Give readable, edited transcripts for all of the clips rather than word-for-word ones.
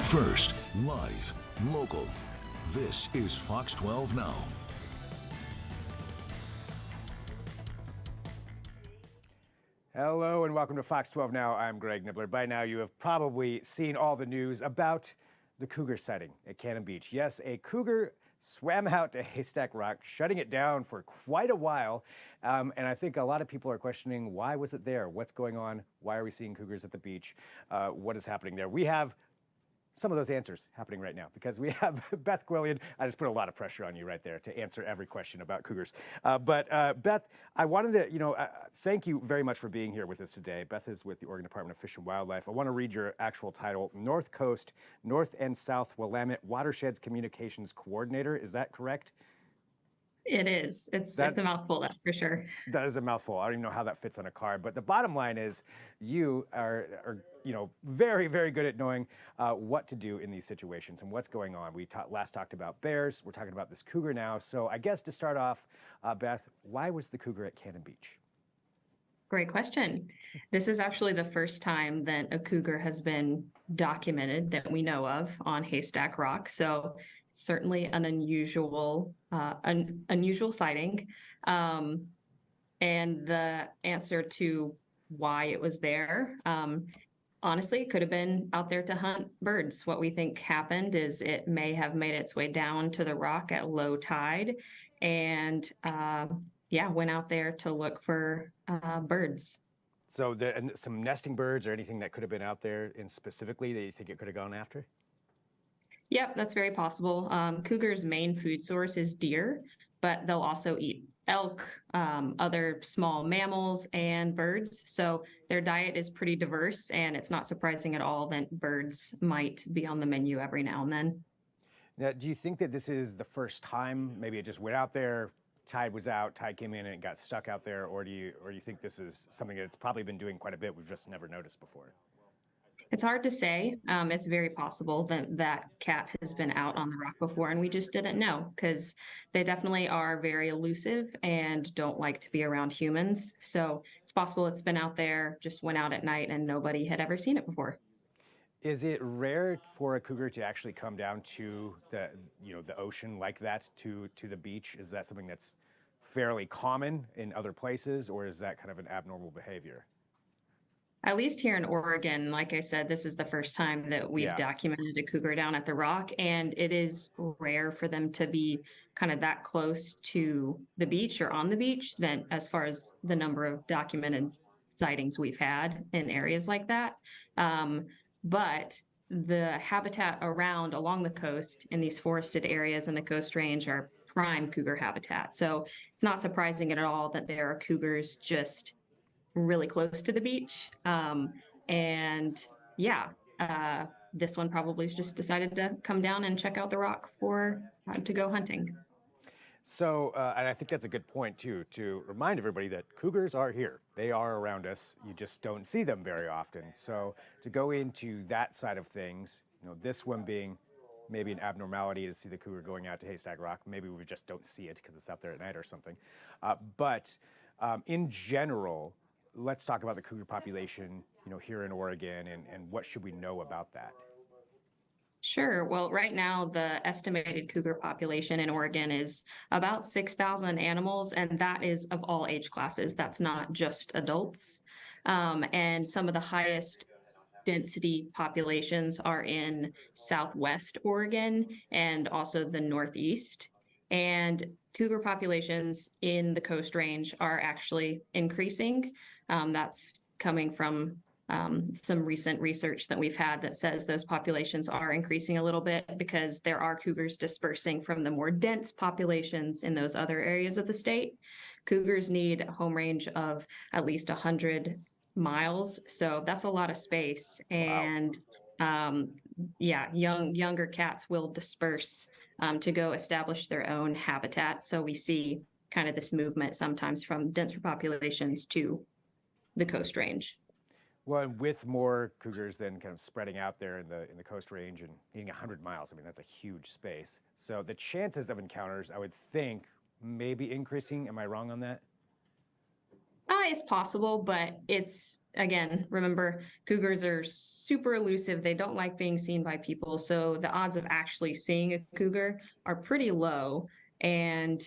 First, live, local. This is Fox 12 Now. Hello and welcome to Fox 12 Now. I'm Greg Nibbler. By now you have probably seen all the news about the cougar sighting at Cannon Beach. Yes, a cougar swam out to Haystack Rock, shutting it down for quite a while. And I think a lot of people are questioning, why was it there? What's going on? Why are we seeing cougars at the beach? What is happening there? We have some of those answers happening right now because we have Beth Quillian. I just put a lot of pressure on you right there to answer every question about cougars. But Beth, I wanted to, thank you very much for being here with us today. Beth is with the Oregon Department of Fish and Wildlife. I want to read your actual title, North Coast, North and South Willamette Watersheds Communications Coordinator. Is that correct? It is. It's a mouthful, that's for sure. That is a mouthful. I don't even know how that fits on a card. But the bottom line is you are very, very good at knowing what to do in these situations and what's going on. We last talked about bears. We're talking about this cougar now. So I guess to start off, Beth, why was the cougar at Cannon Beach? Great question. This is actually the first time that a cougar has been documented that we know of on Haystack Rock. So certainly an unusual sighting. And the answer to why it was there, honestly, it could have been out there to hunt birds. What we think happened is it may have made its way down to the rock at low tide and went out there to look for birds. So some nesting birds or anything that could have been out there in specifically that you think it could have gone after? Yep, that's very possible. Cougars' main food source is deer, but they'll also eat elk, other small mammals, and birds. So their diet is pretty diverse, and it's not surprising at all that birds might be on the menu every now and then. Now, do you think that this is the first time maybe it just went out there, tide was out, tide came in, and it got stuck out there, or do you think this is something that it's probably been doing quite a bit, we've just never noticed before? It's hard to say. It's very possible that that cat has been out on the rock before and we just didn't know because they definitely are very elusive and don't like to be around humans. So it's possible it's been out there, just went out at night and nobody had ever seen it before. Is it rare for a cougar to actually come down to the ocean like that to the beach? Is that something that's fairly common in other places, or is that kind of an abnormal behavior? At least here in Oregon, like I said, this is the first time that we've documented a cougar down at the rock, and it is rare for them to be kind of that close to the beach or on the beach than as far as the number of documented sightings we've had in areas like that. But the habitat along the coast in these forested areas in the Coast Range are prime cougar habitat. So it's not surprising at all that there are cougars just really close to the beach. This one probably just decided to come down and check out the rock to go hunting. So, and I think that's a good point too, to remind everybody that cougars are here. They are around us. You just don't see them very often. So to go into that side of things, this one being maybe an abnormality to see the cougar going out to Haystack Rock. Maybe we just don't see it because it's out there at night or something. But in general, let's talk about the cougar population, here in Oregon, and what should we know about that? Sure. Well, right now, the estimated cougar population in Oregon is about 6,000 animals, and that is of all age classes. That's not just adults. And some of the highest density populations are in Southwest Oregon and also the Northeast. And cougar populations in the Coast Range are actually increasing. That's coming from some recent research that we've had that says those populations are increasing a little bit because there are cougars dispersing from the more dense populations in those other areas of the state. Cougars need a home range of at least 100 miles, so that's a lot of space. And younger cats will disperse to go establish their own habitat. So we see kind of this movement sometimes from denser populations to the Coast Range. Well, and with more cougars then kind of spreading out there in the Coast Range and being 100 miles, I mean, that's a huge space. So the chances of encounters, I would think, may be increasing. Am I wrong on that? It's possible, but it's again, remember, cougars are super elusive. They don't like being seen by people. So the odds of actually seeing a cougar are pretty low. And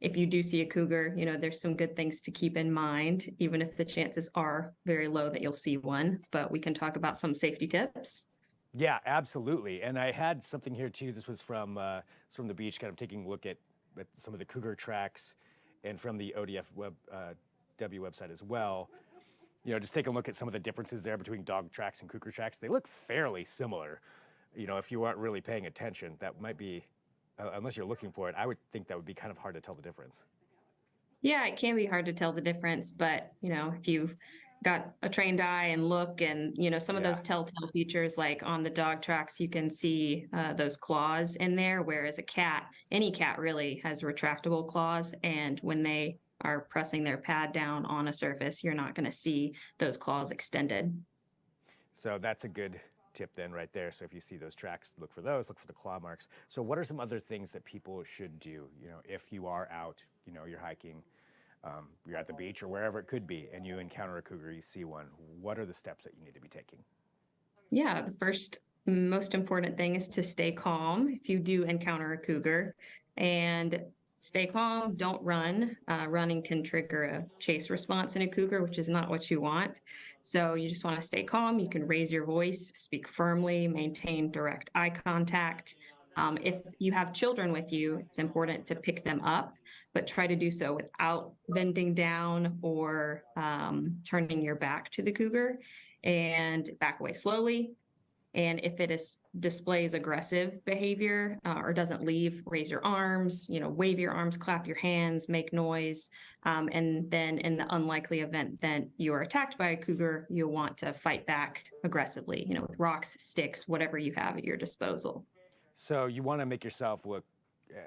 if you do see a cougar, there's some good things to keep in mind, even if the chances are very low that you'll see one. But we can talk about some safety tips. Yeah, absolutely. And I had something here too. This was from the beach, kind of taking a look at some of the cougar tracks, and from the ODF W website as well. Just take a look at some of the differences there between dog tracks and cougar tracks. They look fairly similar. If you aren't really paying attention, that might be, unless you're looking for it, I would think that would be kind of hard to tell the difference. Yeah, it can be hard to tell the difference, but if you've got a trained eye and look and some of Yeah. those telltale features like on the dog tracks, you can see those claws in there, whereas a cat, any cat really has retractable claws, and when they are pressing their pad down on a surface, you're not going to see those claws extended. So that's a good tip then right there. So if you see those tracks, look for those, look for the claw marks. So what are some other things that people should do, if you are out, you're hiking, you're at the beach or wherever it could be, and you encounter a cougar, you see one, what are the steps that you need to be taking? Yeah, the first most important thing is to stay calm if you do encounter a cougar, and stay calm, don't run. Running can trigger a chase response in a cougar, which is not what you want. So you just want to stay calm. You can raise your voice, speak firmly, maintain direct eye contact. If you have children with you, it's important to pick them up, but try to do so without bending down or turning your back to the cougar, and back away slowly. And if it displays aggressive behavior or doesn't leave, raise your arms, wave your arms, clap your hands, make noise. And then in the unlikely event that you are attacked by a cougar, you'll want to fight back aggressively, with rocks, sticks, whatever you have at your disposal. So you want to make yourself look,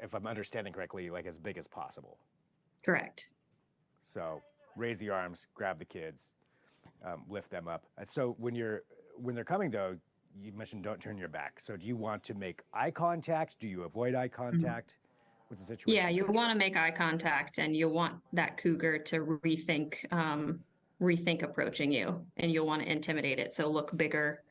if I'm understanding correctly, like as big as possible. Correct. So raise the arms, grab the kids, lift them up. So when they're coming though, you mentioned don't turn your back. So do you want to make eye contact? Do you avoid eye contact? What's the situation? Yeah, you want to make eye contact, and you'll want that cougar to rethink approaching you, and you'll want to intimidate it. So look bigger,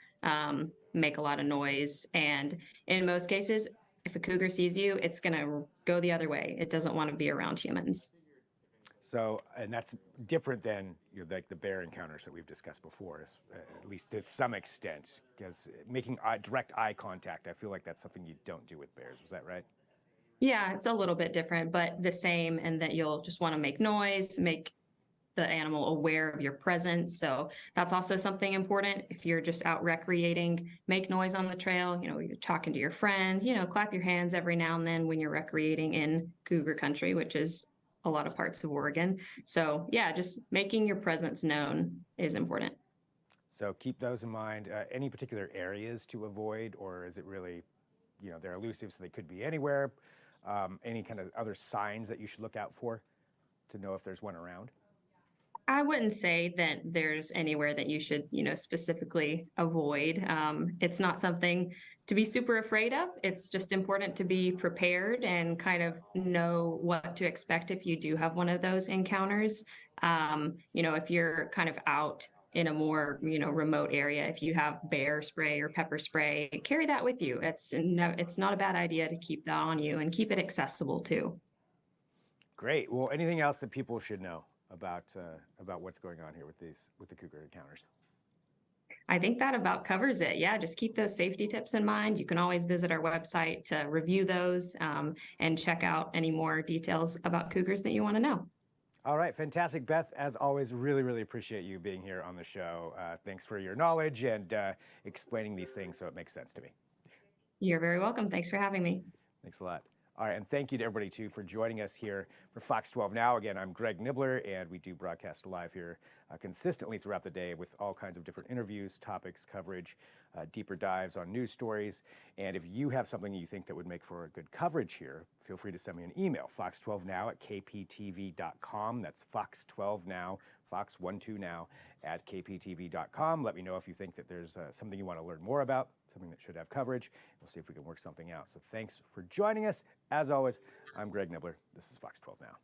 make a lot of noise, and in most cases, if a cougar sees you, it's going to go the other way. It doesn't want to be around humans. So, and that's different than like the bear encounters that we've discussed before, at least to some extent, because making direct eye contact, I feel like that's something you don't do with bears. Was that right? Yeah, it's a little bit different, but the same, and that you'll just want to make noise, make the animal aware of your presence. So that's also something important. If you're just out recreating, make noise on the trail. You're talking to your friends, clap your hands every now and then when you're recreating in cougar country, which is a lot of parts of Oregon. So yeah, just making your presence known is important. So keep those in mind. Any particular areas to avoid, or is it really, they're elusive, so they could be anywhere? Any kind of other signs that you should look out for to know if there's one around? I wouldn't say that there's anywhere that you should, specifically avoid. It's not something to be super afraid of. It's just important to be prepared and kind of know what to expect if you do have one of those encounters. If you're kind of out in a more, remote area, if you have bear spray or pepper spray, carry that with you. It's not a bad idea to keep that on you and keep it accessible too. Great. Well, anything else that people should know about what's going on here with the cougar encounters? I think that about covers it. Yeah, just keep those safety tips in mind. You can always visit our website to review those and check out any more details about cougars that you want to know. All right, fantastic. Beth, as always, really, really appreciate you being here on the show. Thanks for your knowledge and explaining these things so it makes sense to me. You're very welcome. Thanks for having me. Thanks a lot. All right, and thank you to everybody, too, for joining us here for Fox 12 Now. Again, I'm Greg Nibbler, and we do broadcast live here consistently throughout the day with all kinds of different interviews, topics, coverage, deeper dives on news stories. And if you have something you think that would make for a good coverage here, feel free to send me an email, fox12now@kptv.com. That's fox12now, fox12now at kptv.com. Let me know if you think that there's something you want to learn more about, something that should have coverage. We'll see if we can work something out. So thanks for joining us. As always, I'm Greg Nibbler. This is Fox 12 Now.